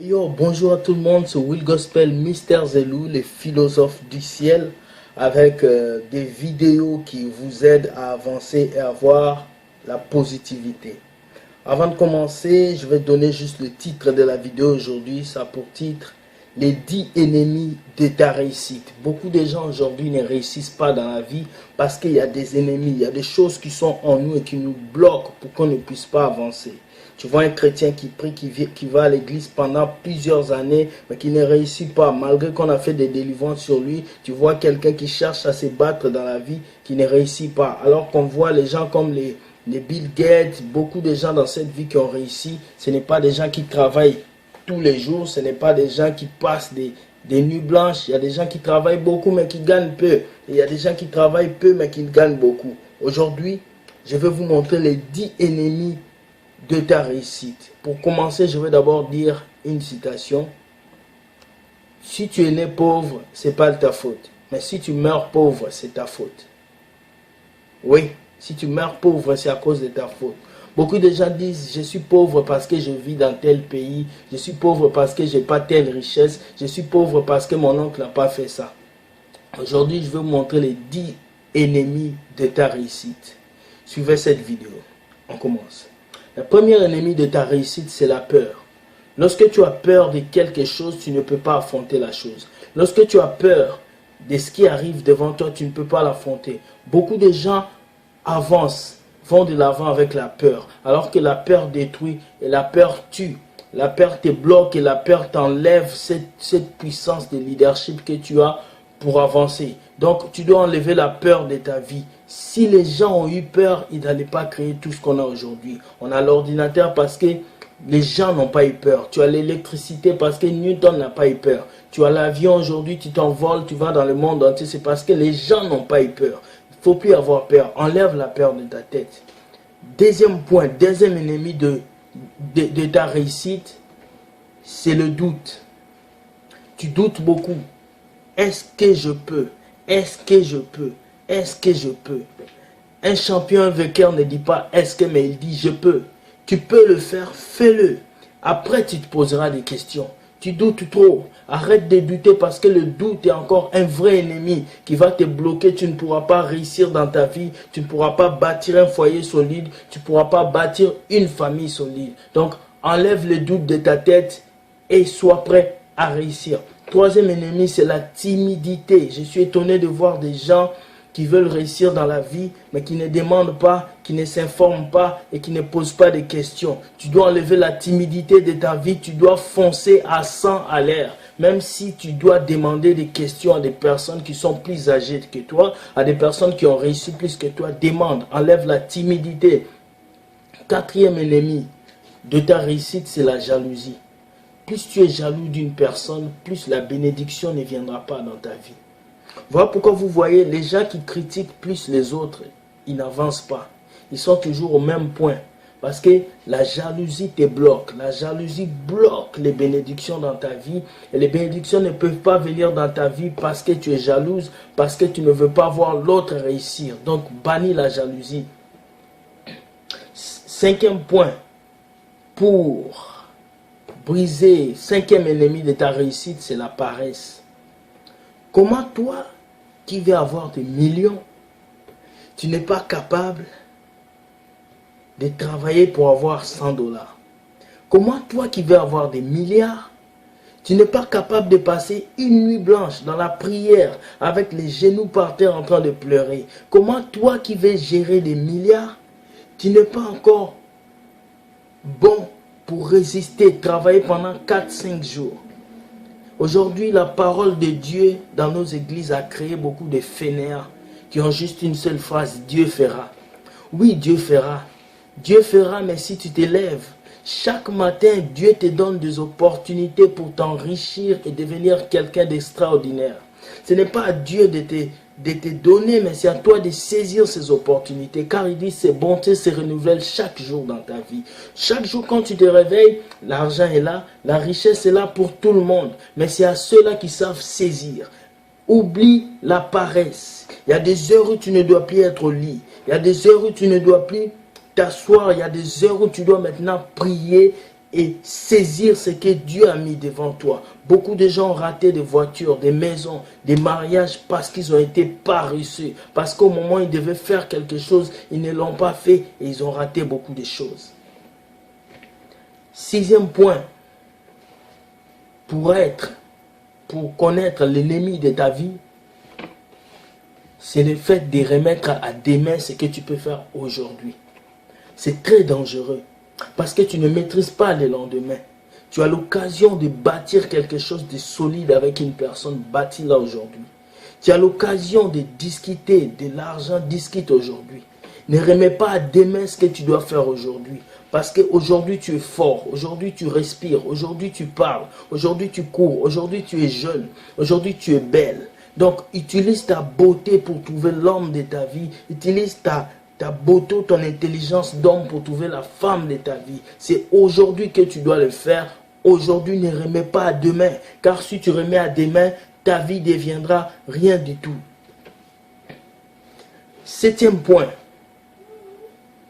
Yo, bonjour à tout le monde, c'est Will Gospel, Mister Zelou, les philosophes du ciel, avec des vidéos qui vous aident à avancer et à avoir la positivité. Avant de commencer, je vais donner juste le titre de la vidéo aujourd'hui. Ça a pour titre les 10 ennemis de ta réussite. Beaucoup de gens aujourd'hui ne réussissent pas dans la vie parce qu'il y a des ennemis, il y a des choses qui sont en nous et qui nous bloquent pour qu'on ne puisse pas avancer. Tu vois un chrétien qui prie, qui va à l'église pendant plusieurs années, mais qui ne réussit pas, malgré qu'on a fait des délivrances sur lui. Tu vois quelqu'un qui cherche à se battre dans la vie, qui ne réussit pas. Alors qu'on voit les gens comme les Bill Gates, beaucoup de gens dans cette vie qui ont réussi, ce n'est pas des gens qui travaillent tous les jours, ce n'est pas des gens qui passent des nuits blanches. Il y a des gens qui travaillent beaucoup mais qui gagnent peu. Et il y a des gens qui travaillent peu mais qui gagnent beaucoup. Aujourd'hui, je vais vous montrer les 10 ennemis de ta réussite. Pour commencer, je vais d'abord dire une citation. Si tu es né pauvre, c'est pas de ta faute. Mais si tu meurs pauvre, c'est ta faute. Oui, si tu meurs pauvre, c'est à cause de ta faute. Beaucoup de gens disent, je suis pauvre parce que je vis dans tel pays. Je suis pauvre parce que je n'ai pas telle richesse. Je suis pauvre parce que mon oncle n'a pas fait ça. Aujourd'hui, je vais vous montrer les 10 ennemis de ta réussite. Suivez cette vidéo. On commence. Le premier ennemi de ta réussite, c'est la peur. Lorsque tu as peur de quelque chose, tu ne peux pas affronter la chose. Lorsque tu as peur de ce qui arrive devant toi, tu ne peux pas l'affronter. Beaucoup de gens avancent, vont de l'avant avec la peur, alors que la peur détruit et la peur tue. La peur te bloque et la peur t'enlève cette puissance de leadership que tu as pour avancer. Donc, tu dois enlever la peur de ta vie. Si les gens ont eu peur, ils n'allaient pas créer tout ce qu'on a aujourd'hui. On a l'ordinateur parce que les gens n'ont pas eu peur. Tu as l'électricité parce que Newton n'a pas eu peur. Tu as l'avion aujourd'hui, tu t'envoles, tu vas dans le monde entier. C'est parce que les gens n'ont pas eu peur. Il ne faut plus avoir peur. Enlève la peur de ta tête. Deuxième point, deuxième ennemi de ta réussite, c'est le doute. Tu doutes beaucoup. Est-ce que je peux? Est-ce que je peux? Est-ce que je peux? Un champion, un vainqueur ne dit pas est-ce que, mais il dit je peux. Tu peux le faire, fais-le. Après, tu te poseras des questions. Tu doutes trop. Arrête de douter parce que le doute est encore un vrai ennemi qui va te bloquer. Tu ne pourras pas réussir dans ta vie. Tu ne pourras pas bâtir un foyer solide. Tu ne pourras pas bâtir une famille solide. Donc, enlève le doute de ta tête et sois prêt à réussir. Troisième ennemi, c'est la timidité. Je suis étonné de voir des gens qui veulent réussir dans la vie, mais qui ne demandent pas, qui ne s'informent pas et qui ne posent pas de questions. Tu dois enlever la timidité de ta vie, tu dois foncer à 100 à l'air. Même si tu dois demander des questions à des personnes qui sont plus âgées que toi, à des personnes qui ont réussi plus que toi, demande, enlève la timidité. Quatrième ennemi de ta réussite, c'est la jalousie. Plus tu es jaloux d'une personne, plus la bénédiction ne viendra pas dans ta vie. Voilà pourquoi vous voyez, les gens qui critiquent plus les autres, ils n'avancent pas. Ils sont toujours au même point. Parce que la jalousie te bloque. La jalousie bloque les bénédictions dans ta vie. Et les bénédictions ne peuvent pas venir dans ta vie parce que tu es jalouse, parce que tu ne veux pas voir l'autre réussir. Donc, bannis la jalousie. Cinquième point, pour briser, cinquième ennemi de ta réussite, c'est la paresse. Comment toi, qui veux avoir des millions, tu n'es pas capable de travailler pour avoir 100 $? Comment toi qui veux avoir des milliards, tu n'es pas capable de passer une nuit blanche dans la prière avec les genoux par terre en train de pleurer? Comment toi qui veux gérer des milliards, tu n'es pas encore bon pour résister, travailler pendant 4-5 jours? Aujourd'hui, la parole de Dieu dans nos églises a créé beaucoup de fainéants qui ont juste une seule phrase: Dieu fera. Oui, Dieu fera. Dieu fera, mais si tu t'élèves, chaque matin, Dieu te donne des opportunités pour t'enrichir et devenir quelqu'un d'extraordinaire. Ce n'est pas à Dieu de te donner, mais c'est à toi de saisir ces opportunités. Car il dit, ses bontés se renouvellent chaque jour dans ta vie. Chaque jour quand tu te réveilles, l'argent est là, la richesse est là pour tout le monde. Mais c'est à ceux-là qui savent saisir. Oublie la paresse. Il y a des heures où tu ne dois plus être au lit. Il y a des heures où tu ne dois plus t'asseoir. Il y a des heures où tu dois maintenant prier et saisir ce que Dieu a mis devant toi. Beaucoup de gens ont raté des voitures, des maisons, des mariages parce qu'ils ont été paresseux. Parce qu'au moment où ils devaient faire quelque chose, ils ne l'ont pas fait et ils ont raté beaucoup de choses. 6e point, pour connaître l'ennemi de ta vie, c'est le fait de remettre à demain ce que tu peux faire aujourd'hui. C'est très dangereux parce que tu ne maîtrises pas le lendemain. Tu as l'occasion de bâtir quelque chose de solide avec une personne, bâtis-la aujourd'hui. Tu as l'occasion de discuter de l'argent, discute aujourd'hui. Ne remets pas à demain ce que tu dois faire aujourd'hui. Parce qu'aujourd'hui tu es fort, aujourd'hui tu respires, aujourd'hui tu parles, aujourd'hui tu cours, aujourd'hui tu es jeune, aujourd'hui tu es belle. Donc utilise ta beauté pour trouver l'homme de ta vie, utilise ta beauté, ton intelligence d'homme pour trouver la femme de ta vie. C'est aujourd'hui que tu dois le faire. Aujourd'hui, ne remets pas à demain. Car si tu remets à demain, ta vie deviendra rien du tout. 7e point.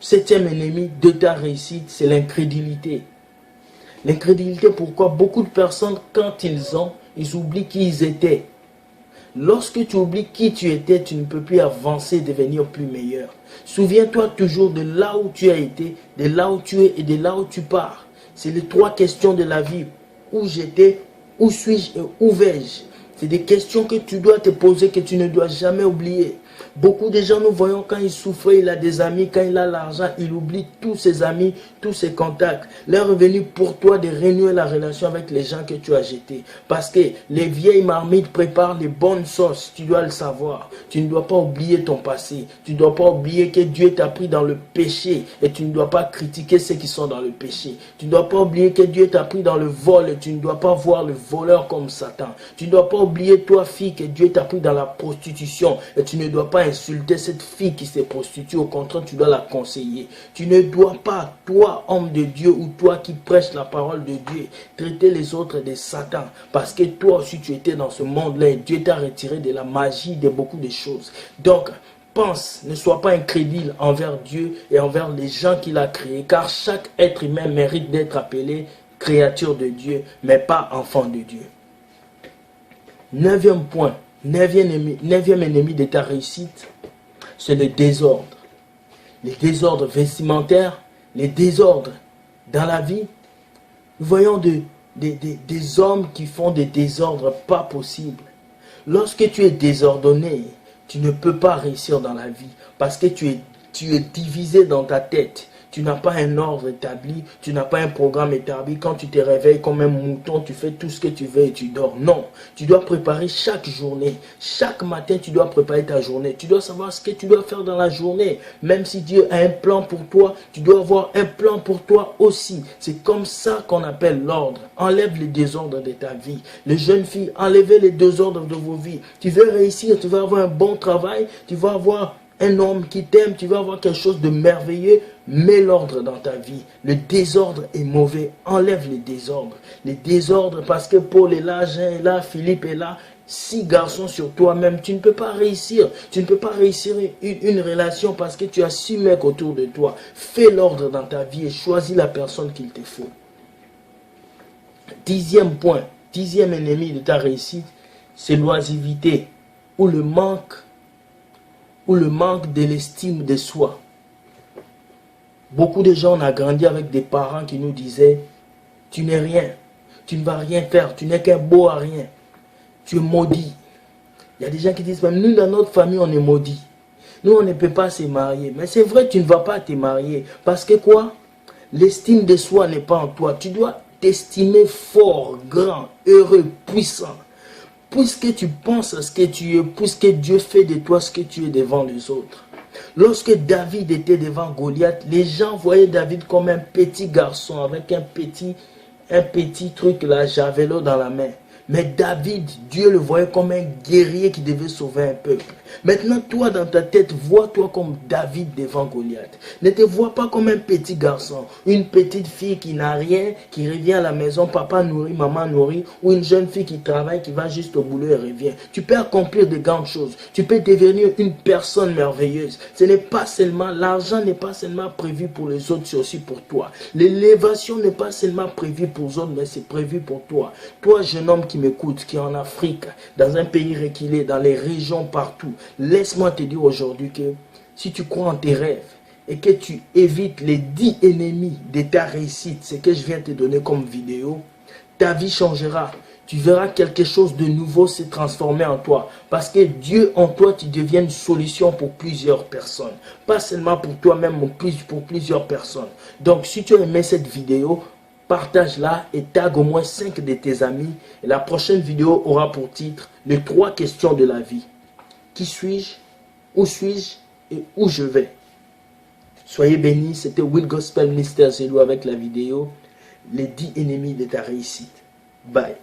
7e ennemi de ta réussite, c'est l'incrédulité. L'incrédulité, pourquoi? Beaucoup de personnes, quand ils oublient qui ils étaient. Lorsque tu oublies qui tu étais, tu ne peux plus avancer, devenir plus meilleur. Souviens-toi toujours de là où tu as été, de là où tu es et de là où tu pars. C'est les 3 questions de la vie. Où j'étais, où suis-je et où vais-je? C'est des questions que tu dois te poser, que tu ne dois jamais oublier. Beaucoup de gens, nous voyons quand il souffre, il a des amis, quand il a l'argent, il oublie tous ses amis, tous ses contacts. L'heure est venue pour toi de renouer la relation avec les gens que tu as jetés. Parce que les vieilles marmites préparent les bonnes sauces, tu dois le savoir. Tu ne dois pas oublier ton passé. Tu ne dois pas oublier que Dieu t'a pris dans le péché et tu ne dois pas critiquer ceux qui sont dans le péché. Tu ne dois pas oublier que Dieu t'a pris dans le vol et tu ne dois pas voir le voleur comme Satan. Tu ne dois pas oublier, toi fille, que Dieu t'a pris dans la prostitution et tu ne dois pas insulter cette fille qui se prostitue. Au contraire, tu dois la conseiller. Tu ne dois pas, toi homme de Dieu ou toi qui prêches la parole de Dieu, traiter les autres de Satan. Parce que toi aussi tu étais dans ce monde-là et Dieu t'a retiré de la magie de beaucoup de choses. Donc, pense, ne sois pas incrédule envers Dieu et envers les gens qu'il a créés. Car chaque être humain mérite d'être appelé créature de Dieu, mais pas enfant de Dieu. 9e point. 9e ennemi de ta réussite, c'est le désordre. Les désordres vestimentaires, les désordres dans la vie. Nous voyons des hommes qui font des désordres pas possibles. Lorsque tu es désordonné, tu ne peux pas réussir dans la vie parce que tu es divisé dans ta tête. Tu n'as pas un ordre établi, tu n'as pas un programme établi. Quand tu te réveilles comme un mouton, tu fais tout ce que tu veux et tu dors. Non, tu dois préparer chaque journée. Chaque matin, tu dois préparer ta journée. Tu dois savoir ce que tu dois faire dans la journée. Même si Dieu a un plan pour toi, tu dois avoir un plan pour toi aussi. C'est comme ça qu'on appelle l'ordre. Enlève les désordres de ta vie. Les jeunes filles, enlevez les désordres de vos vies. Tu veux réussir, tu vas avoir un bon travail, tu vas avoir un homme qui t'aime, tu vas avoir quelque chose de merveilleux. Mets l'ordre dans ta vie. Le désordre est mauvais. Enlève les désordres. Les désordres, parce que Paul est là, Jean est là, Philippe est là. 6 garçons sur toi-même, tu ne peux pas réussir. Tu ne peux pas réussir une relation parce que tu as 6 mecs autour de toi. Fais l'ordre dans ta vie et choisis la personne qu'il te faut. 10e point, 10e ennemi de ta réussite, c'est l'oisiveté ou le manque de l'estime de soi. Beaucoup de gens, on a grandi avec des parents qui nous disaient « Tu n'es rien, tu ne vas rien faire, tu n'es qu'un beau à rien, tu es maudit. » Il y a des gens qui disent « Nous, dans notre famille, on est maudit. Nous, on ne peut pas se marier. » Mais c'est vrai, tu ne vas pas te marier. Parce que quoi? L'estime de soi n'est pas en toi. Tu dois t'estimer fort, grand, heureux, puissant. Puisque tu penses à ce que tu es, puisque Dieu fait de toi ce que tu es devant les autres. Lorsque David était devant Goliath, les gens voyaient David comme un petit garçon avec un petit truc là, javelot dans la main. Mais David, Dieu le voyait comme un guerrier qui devait sauver un peuple. Maintenant, toi, dans ta tête, vois-toi comme David devant Goliath. Ne te vois pas comme un petit garçon, une petite fille qui n'a rien, qui revient à la maison, papa nourrit, maman nourrit, ou une jeune fille qui travaille, qui va juste au boulot et revient. Tu peux accomplir de grandes choses. Tu peux devenir une personne merveilleuse. Ce n'est pas seulement, l'argent n'est pas seulement prévu pour les autres, c'est aussi pour toi. L'élévation n'est pas seulement prévue pour les autres, mais c'est prévu pour toi. Toi, jeune homme qui m'écoute, qui est en Afrique, dans un pays reculé, dans les régions partout, laisse-moi te dire aujourd'hui que si tu crois en tes rêves et que tu évites les 10 ennemis de ta réussite, ce que je viens de te donner comme vidéo, ta vie changera. Tu verras quelque chose de nouveau se transformer en toi. Parce que Dieu en toi, tu deviens une solution pour plusieurs personnes. Pas seulement pour toi-même, mais pour plusieurs personnes. Donc, si tu as aimé cette vidéo, partage-la et tag au moins 5 de tes amis. Et la prochaine vidéo aura pour titre les 3 questions de la vie. Qui suis-je? Où suis-je? Et où je vais? Soyez bénis. C'était Will Gospel Mr. Zelou avec la vidéo les 10 ennemis de ta réussite. Bye.